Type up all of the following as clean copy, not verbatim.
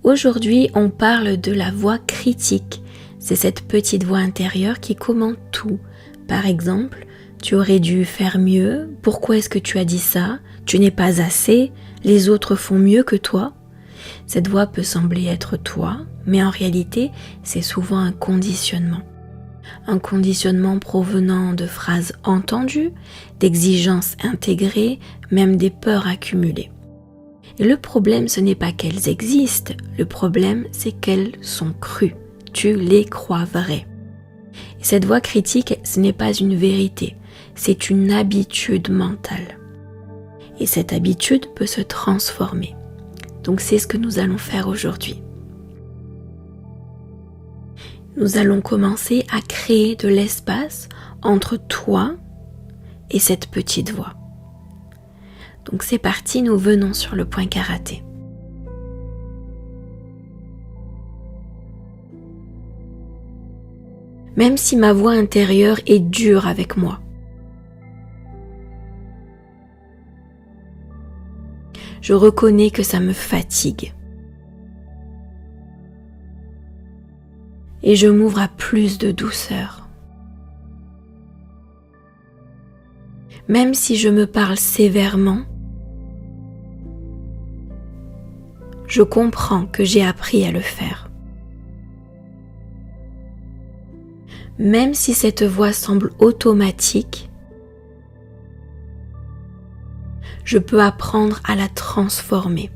Aujourd'hui, on parle de la voix critique. C'est cette petite voix intérieure qui commente tout. Par exemple, tu aurais dû faire mieux, pourquoi est-ce que tu as dit ça, tu n'es pas assez, les autres font mieux que toi. Cette voix peut sembler être toi, mais en réalité, c'est souvent un conditionnement. Un conditionnement provenant de phrases entendues, d'exigences intégrées, même des peurs accumulées. Et le problème, ce n'est pas qu'elles existent, le problème, c'est qu'elles sont crues. Tu les crois vraies. Et cette voix critique, ce n'est pas une vérité, c'est une habitude mentale. Et cette habitude peut se transformer. Donc c'est ce que nous allons faire aujourd'hui. Nous allons commencer à créer de l'espace entre toi et cette petite voix. Donc c'est parti, nous venons sur le point karaté. Même si ma voix intérieure est dure avec moi, je reconnais que ça me fatigue. Et je m'ouvre à plus de douceur. Même si je me parle sévèrement, je comprends que j'ai appris à le faire. Même si cette voix semble automatique, je peux apprendre à la transformer.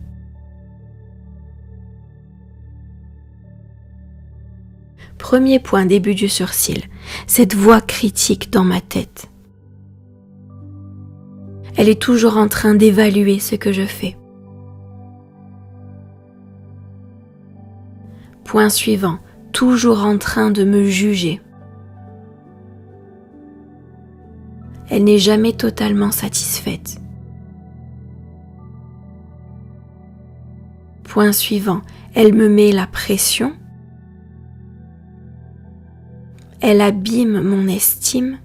Premier point, début du sourcil, cette voix critique dans ma tête. Elle est toujours en train d'évaluer ce que je fais. Point suivant, toujours en train de me juger. Elle n'est jamais totalement satisfaite. Point suivant, elle me met la pression. Elle abîme mon estime.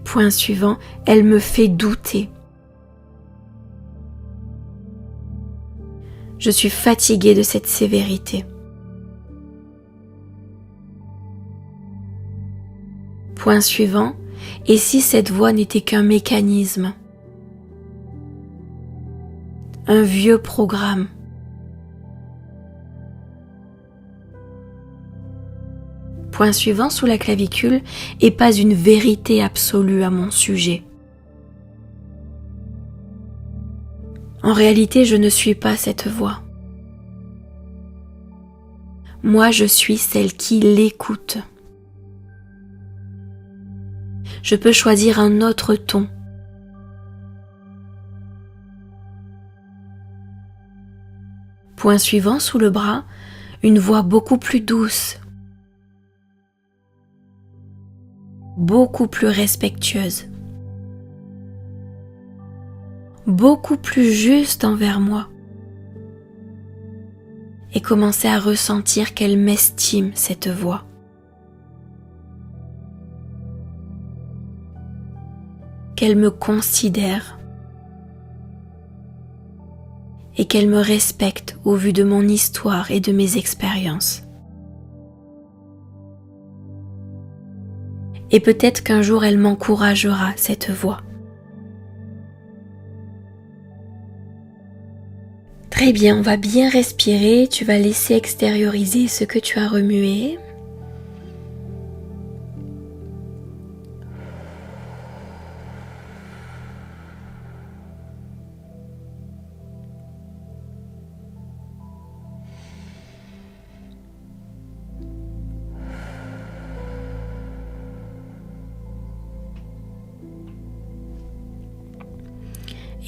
Point suivant, elle me fait douter. Je suis fatiguée de cette sévérité. Point suivant, et si cette voix n'était qu'un mécanisme, un vieux programme? Point suivant, sous la clavicule, et pas une vérité absolue à mon sujet. En réalité, je ne suis pas cette voix. Moi, je suis celle qui l'écoute. Je peux choisir un autre ton. Point suivant, sous le bras, une voix beaucoup plus douce, beaucoup plus respectueuse, beaucoup plus juste envers moi, et commencer à ressentir qu'elle m'estime, cette voix. Qu'elle me considère et qu'elle me respecte au vu de mon histoire et de mes expériences. Et peut-être qu'un jour elle m'encouragera, cette voix. Très bien, on va bien respirer, tu vas laisser extérioriser ce que tu as remué.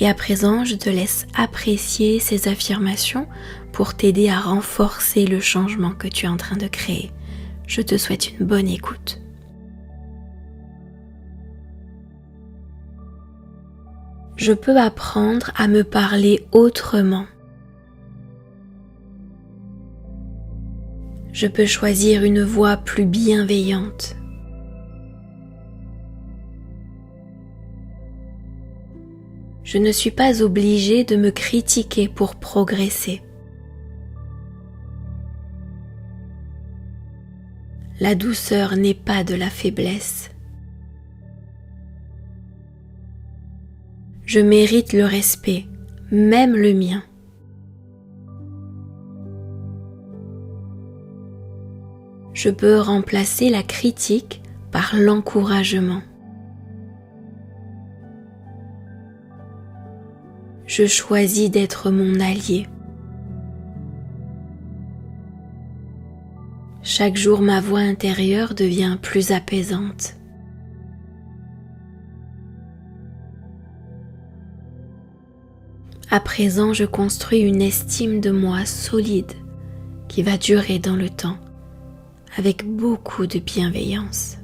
Et à présent, je te laisse apprécier ces affirmations pour t'aider à renforcer le changement que tu es en train de créer. Je te souhaite une bonne écoute. Je peux apprendre à me parler autrement. Je peux choisir une voix plus bienveillante. Je ne suis pas obligée de me critiquer pour progresser. La douceur n'est pas de la faiblesse. Je mérite le respect, même le mien. Je peux remplacer la critique par l'encouragement. Je choisis d'être mon allié. Chaque jour, ma voix intérieure devient plus apaisante. À présent, je construis une estime de moi solide qui va durer dans le temps, avec beaucoup de bienveillance.